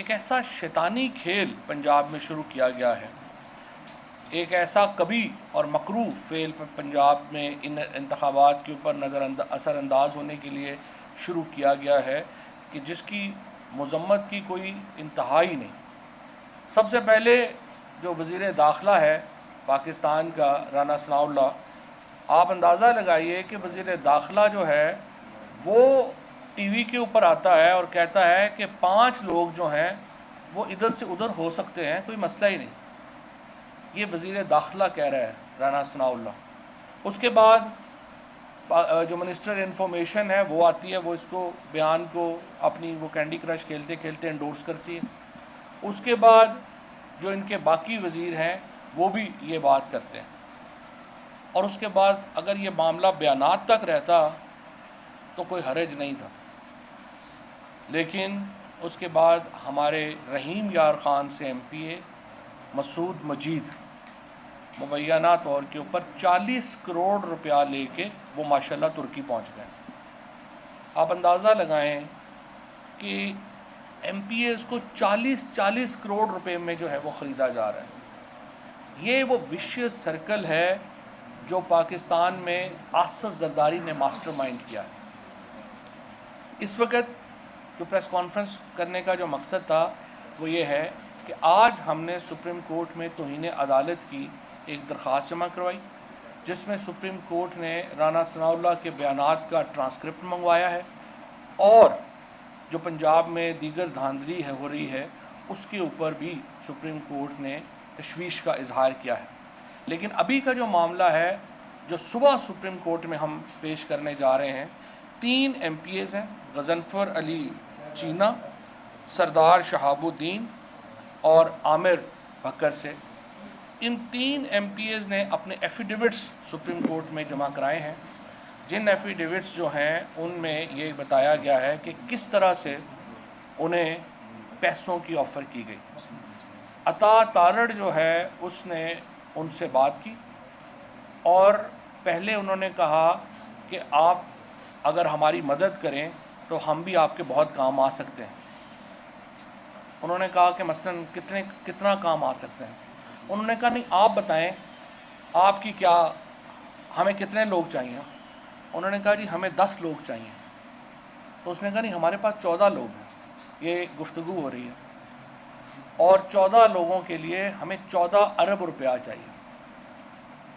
ایک ایسا شیطانی کھیل پنجاب میں شروع کیا گیا ہے، ایک ایسا کبھی اور مکروہ فعل پنجاب میں ان انتخابات کے اوپر اثر انداز ہونے کے لیے شروع کیا گیا ہے کہ جس کی مذمت کی کوئی انتہا ہی نہیں۔ سب سے پہلے جو وزیر داخلہ ہے پاکستان کا رانا ثناء اللہ، آپ اندازہ لگائیے کہ وزیر داخلہ جو ہے وہ ٹی وی کے اوپر آتا ہے اور کہتا ہے کہ 5 لوگ جو ہیں وہ ادھر سے ادھر ہو سکتے ہیں، کوئی مسئلہ ہی نہیں۔ یہ وزیر داخلہ کہہ رہا ہے رانا ثناء اللہ۔ اس کے بعد جو منسٹر انفارمیشن ہے وہ آتی ہے، وہ اس کو بیان کو اپنی وہ کینڈی کرش کھیلتے کھیلتے انڈورس کرتی ہے۔ اس کے بعد جو ان کے باقی وزیر ہیں وہ بھی یہ بات کرتے ہیں، اور اس کے بعد اگر یہ معاملہ بیانات تک رہتا تو کوئی حرج نہیں تھا، لیکن اس کے بعد ہمارے رحیم یار خان سے ایم پی اے مسعود مجید مبینہ طور کے اوپر 40 کروڑ روپیہ لے کے وہ ماشاءاللہ ترکی پہنچ گئے۔ آپ اندازہ لگائیں کہ ایم پی اے اس کو 40 کروڑ روپے میں جو ہے وہ خریدا جا رہا ہے۔ یہ وہ وشیس سرکل ہے جو پاکستان میں آصف زرداری نے ماسٹر مائنڈ کیا ہے۔ اس وقت جو پریس کانفرنس کرنے کا جو مقصد تھا وہ یہ ہے کہ آج ہم نے سپریم کورٹ میں توہین عدالت کی ایک درخواست جمع کروائی، جس میں سپریم کورٹ نے رانا ثناء اللہ کے بیانات کا ٹرانسکرپٹ منگوایا ہے، اور جو پنجاب میں دیگر دھاندلی ہو رہی ہے اس کے اوپر بھی سپریم کورٹ نے تشویش کا اظہار کیا ہے۔ لیکن ابھی کا جو معاملہ ہے جو صبح سپریم کورٹ میں ہم پیش کرنے جا رہے ہیں، 3 ایم پی ایز ہیں، غضنفر علی چینا، سردار شہاب الدین اور عامر بکر سے۔ ان 3 ایم پی ایز نے اپنے ایفیڈیوٹس سپریم کورٹ میں جمع کرائے ہیں، جن ایفیڈیوٹس جو ہیں ان میں یہ بتایا گیا ہے کہ کس طرح سے انہیں پیسوں کی آفر کی گئی۔ عطا تارڑ جو ہے اس نے ان سے بات کی، اور پہلے انہوں نے کہا کہ آپ اگر ہماری مدد کریں تو ہم بھی آپ کے بہت کام آ سکتے ہیں۔ انہوں نے کہا کہ مثلاً کتنا کام آ سکتے ہیں؟ انہوں نے کہا نہیں آپ بتائیں آپ کی کیا، ہمیں کتنے لوگ چاہیے؟ انہوں نے کہا جی ہمیں 10 لوگ چاہیے۔ تو اس نے کہا نہیں ہمارے پاس 14 لوگ ہیں، یہ گفتگو ہو رہی ہے، اور 14 لوگوں کے لیے ہمیں 14 ارب روپیہ چاہیے۔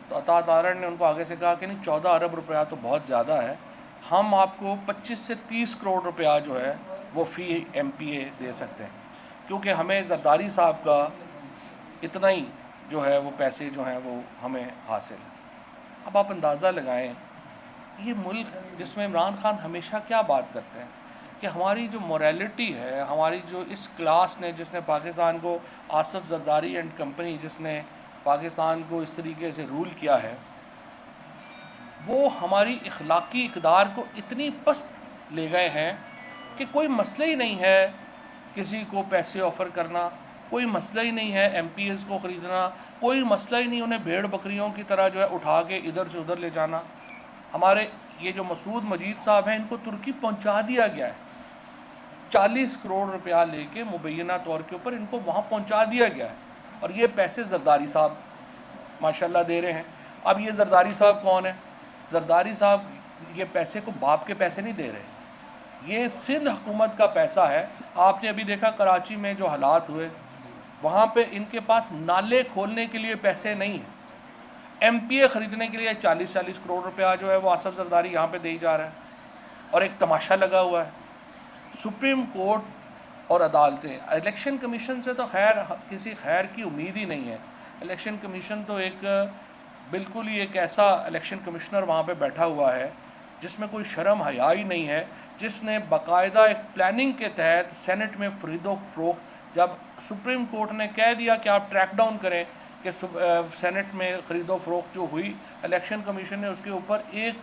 تو عطا تارڑ نے ان کو آگے سے کہا کہ نہیں 14 ارب روپیہ تو بہت زیادہ ہے، ہم آپ کو 25 سے 30 کروڑ روپیہ جو ہے وہ فی ایم پی اے دے سکتے ہیں، کیونکہ ہمیں زرداری صاحب کا اتنا ہی جو ہے وہ پیسے جو ہیں وہ ہمیں حاصل ہیں۔ اب آپ اندازہ لگائیں یہ ملک جس میں عمران خان ہمیشہ کیا بات کرتے ہیں کہ ہماری جو موریلٹی ہے، ہماری جو اس کلاس نے جس نے پاکستان کو، آصف زرداری اینڈ کمپنی جس نے پاکستان کو اس طریقے سے رول کیا ہے، وہ ہماری اخلاقی اقدار کو اتنی پست لے گئے ہیں کہ کوئی مسئلہ ہی نہیں ہے کسی کو پیسے آفر کرنا، کوئی مسئلہ ہی نہیں ہے ایم پی ایز کو خریدنا، کوئی مسئلہ ہی نہیں انہیں بھیڑ بکریوں کی طرح جو ہے اٹھا کے ادھر سے ادھر لے جانا۔ ہمارے یہ جو مسعود مجید صاحب ہیں ان کو ترکی پہنچا دیا گیا ہے، 40 کروڑ روپیہ لے کے مبینہ طور کے اوپر ان کو وہاں پہنچا دیا گیا ہے، اور یہ پیسے زرداری صاحب ماشاءاللہ دے رہے ہیں۔ اب یہ زرداری صاحب کون ہے؟ زرداری صاحب یہ پیسے کو باپ کے پیسے نہیں دے رہے، یہ سندھ حکومت کا پیسہ ہے۔ آپ نے ابھی دیکھا کراچی میں جو حالات ہوئے، وہاں پہ ان کے پاس نالے کھولنے کے لیے پیسے نہیں ہیں، ایم پی اے خریدنے کے لیے 40 کروڑ روپیہ جو ہے وہ آصف زرداری یہاں پہ دے جا رہا ہے، اور ایک تماشا لگا ہوا ہے۔ سپریم کورٹ اور عدالتیں، الیکشن کمیشن سے تو خیر کسی خیر کی امید ہی نہیں ہے۔ الیکشن کمیشن تو ایک بالکل ہی ایک ایسا الیکشن کمشنر وہاں پہ بیٹھا ہوا ہے جس میں کوئی شرم حیا ہی نہیں ہے، جس نے باقاعدہ ایک پلاننگ کے تحت سینٹ میں خرید و فروخت، جب سپریم کورٹ نے کہہ دیا کہ آپ ٹریک ڈاؤن کریں کہ سینٹ میں خرید و فروخت جو ہوئی، الیکشن کمیشن نے اس کے اوپر 1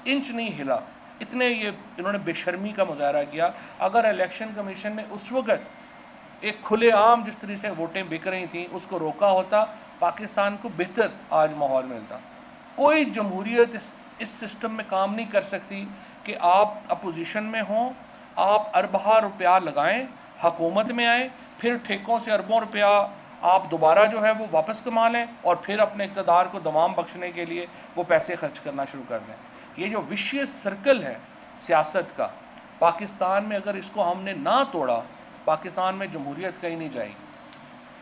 انچ نہیں ہلا، اتنے یہ انہوں نے بے شرمی کا مظاہرہ کیا۔ اگر الیکشن کمیشن نے اس وقت ایک کھلے عام جس طرح سے ووٹیں بک رہی تھیں اس کو روکا ہوتا، پاکستان کو بہتر آج ماحول ملتا۔ کوئی جمہوریت اس سسٹم میں کام نہیں کر سکتی کہ آپ اپوزیشن میں ہوں، آپ اربہ روپیہ لگائیں حکومت میں آئیں، پھر ٹھیکوں سے اربوں روپیہ آپ دوبارہ جو ہے وہ واپس کما لیں اور پھر اپنے اقتدار کو دوام بخشنے کے لیے وہ پیسے خرچ کرنا شروع کر دیں۔ یہ جو وشیس سرکل ہے سیاست کا، پاکستان میں اگر اس کو ہم نے نہ توڑا، پاکستان میں جمہوریت کہیں نہیں جائے گی۔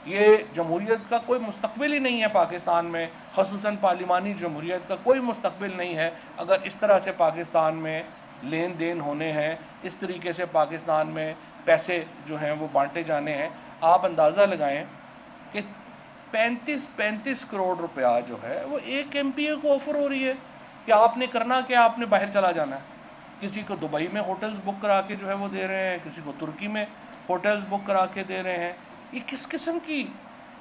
یہ جمہوریت کا کوئی مستقبل ہی نہیں ہے پاکستان میں، خصوصاً پارلیمانی جمہوریت کا کوئی مستقبل نہیں ہے اگر اس طرح سے پاکستان میں لین دین ہونے ہیں، اس طریقے سے پاکستان میں پیسے جو ہیں وہ بانٹے جانے ہیں۔ آپ اندازہ لگائیں کہ 35 کروڑ روپیہ جو ہے وہ ایک ایم پی اے کو آفر ہو رہی ہے کہ آپ نے کرنا کہ آپ نے باہر چلا جانا ہے۔ کسی کو دبئی میں ہوٹلز بک کرا کے جو ہے وہ دے رہے ہیں، کسی کو ترکی میں ہوٹلز بک کرا کے دے رہے ہیں۔ یہ کس قسم کی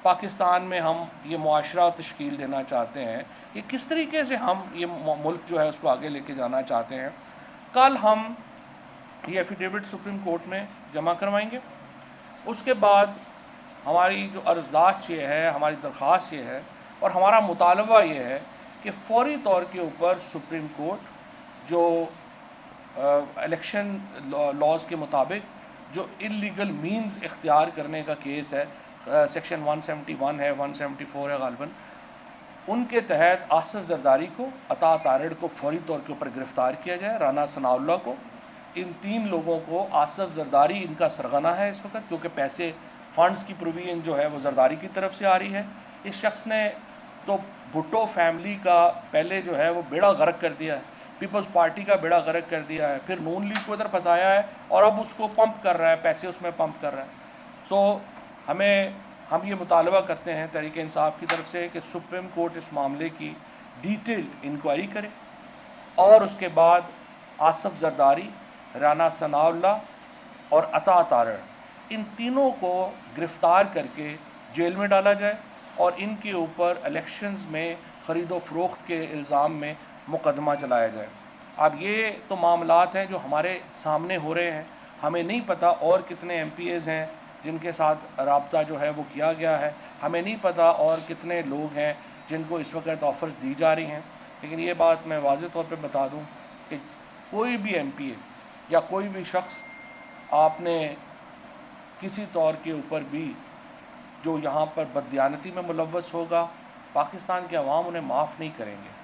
پاکستان میں ہم یہ معاشرہ تشکیل دینا چاہتے ہیں؟ یہ کس طریقے سے ہم یہ ملک جو ہے اس کو آگے لے کے جانا چاہتے ہیں؟ کل ہم یہ ایفیڈیوٹ سپریم کورٹ میں جمع کروائیں گے۔ اس کے بعد ہماری جو عرضداشت یہ ہے، ہماری درخواست یہ ہے اور ہمارا مطالبہ یہ ہے کہ فوری طور کے اوپر سپریم کورٹ جو الیکشن لاز کے مطابق جو انلیگل مینز اختیار کرنے کا کیس ہے، سیکشن 171 ہے، 174 ہے غالباً، ان کے تحت آصف زرداری کو، عطا تارڑ کو فوری طور کے اوپر گرفتار کیا جائے، رانا ثناء اللہ کو۔ ان 3 لوگوں کو، آصف زرداری ان کا سرغنہ ہے اس وقت، کیونکہ پیسے فنڈز کی پروویژن جو ہے وہ زرداری کی طرف سے آ رہی ہے۔ اس شخص نے تو بھٹو فیملی کا پہلے جو ہے وہ بیڑا غرق کر دیا ہے، پیپلز پارٹی کا بیڑا غرق کر دیا ہے، پھر نون لیگ کو ادھر پھنسایا ہے اور اب اس کو پمپ کر رہا ہے، پیسے اس میں پمپ کر رہا ہے۔ ہم یہ مطالبہ کرتے ہیں تحریک انصاف کی طرف سے کہ سپریم کورٹ اس معاملے کی ڈیٹیلڈ انکوائری کرے اور اس کے بعد آصف زرداری، رانا ثناء اللہ اور عطا تارڑ، ان تینوں کو گرفتار کر کے جیل میں ڈالا جائے اور ان کے اوپر الیکشنز میں خرید و فروخت کے الزام میں مقدمہ چلایا جائے۔ اب یہ تو معاملات ہیں جو ہمارے سامنے ہو رہے ہیں، ہمیں نہیں پتہ اور کتنے ایم پی ایز ہیں جن کے ساتھ رابطہ جو ہے وہ کیا گیا ہے، ہمیں نہیں پتہ اور کتنے لوگ ہیں جن کو اس وقت آفرز دی جا رہی ہیں، لیکن یہ بات میں واضح طور پہ بتا دوں کہ کوئی بھی ایم پی اے یا کوئی بھی شخص آپ نے کسی طور کے اوپر بھی جو یہاں پر بددیانتی میں ملوث ہوگا، پاکستان کے عوام انہیں معاف نہیں کریں گے۔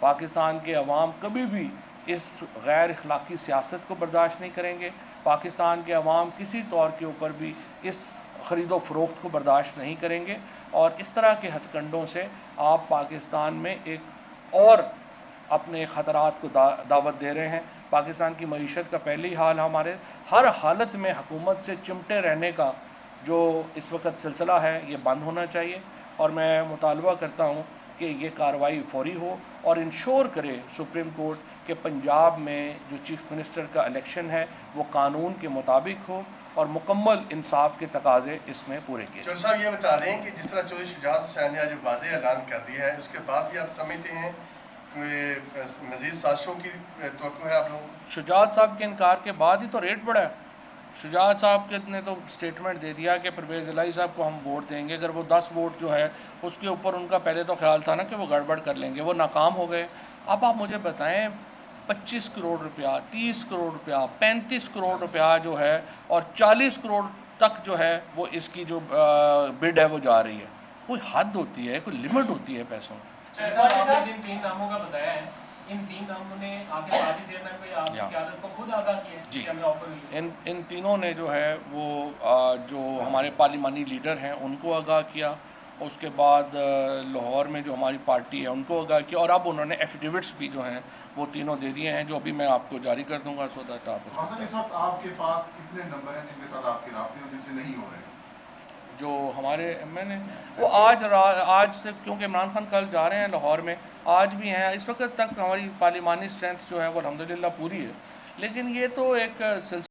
پاکستان کے عوام کبھی بھی اس غیر اخلاقی سیاست کو برداشت نہیں کریں گے۔ پاکستان کے عوام کسی طور کے اوپر بھی اس خرید و فروخت کو برداشت نہیں کریں گے، اور اس طرح کے ہتھ کنڈوں سے آپ پاکستان میں ایک اور اپنے خطرات کو دعوت دے رہے ہیں۔ پاکستان کی معیشت کا پہلے ہی حال، ہمارے ہر حالت میں حکومت سے چمٹے رہنے کا جو اس وقت سلسلہ ہے یہ بند ہونا چاہیے، اور میں مطالبہ کرتا ہوں کہ یہ کارروائی فوری ہو اور انشور کرے سپریم کورٹ کہ پنجاب میں جو چیف منسٹر کا الیکشن ہے وہ قانون کے مطابق ہو اور مکمل انصاف کے تقاضے اس میں پورے کیے۔ چودھری صاحب یہ بتا دیں کہ جس طرح چودھری شجاعت حسین نے آج واضح اعلان کر دیا ہے، اس کے بعد بھی آپ سمجھتے ہیں کہ مزید سازشوں کی توقع ہے آپ لوگوں کو؟ شجاعت صاحب کے انکار کے بعد ہی تو ریٹ بڑھا ہے۔ شجاعت صاحب نے تو سٹیٹمنٹ دے دیا کہ پرویز الہی صاحب کو ہم ووٹ دیں گے، اگر وہ 10 ووٹ جو ہے اس کے اوپر ان کا پہلے تو خیال تھا نا کہ وہ گڑبڑ کر لیں گے، وہ ناکام ہو گئے۔ اب آپ مجھے بتائیں 25 کروڑ روپیہ، 30 کروڑ روپیہ، 35 کروڑ روپیہ جو ہے اور 40 کروڑ تک جو ہے وہ اس کی جو بڈ ہے وہ جا رہی ہے۔ کوئی حد ہوتی ہے، کوئی لمٹ ہوتی ہے پیسوں کی۔ آپ نے جن 3 ناموں کا بتایا ہے، ان 3 ناموں نے آخر پارٹی چیئرمین کو یا آپ کی قیادت کو خود آگاہ کیا ہے کہ ہمیں آفر ہوئی ہے؟ ان تینوں نے جو ہے وہ جو ہمارے پارلیمانی لیڈر ہیں ان کو آگاہ کیا، اس کے بعد لاہور میں جو ہماری پارٹی ہے ان کو آگاہ کیا، اور اب انہوں نے ایفیڈیوٹس بھی جو ہیں وہ تینوں دے دیے ہیں، جو ابھی میں آپ کو جاری کر دوں گا سو دیٹ آپ اس وقت آپ کے پاس کتنے نمبر ہیں جن کے ساتھ آپ کے رابطے ہیں جن سے نہیں ہو رہے ہیں؟ جو ہمارے میں نے وہ آج سے، کیونکہ عمران خان کل جا رہے ہیں لاہور میں، آج بھی ہیں۔ اس وقت تک ہماری پارلیمانی اسٹرینتھ جو ہے وہ الحمدللہ پوری ہے، لیکن یہ تو ایک سلسلہ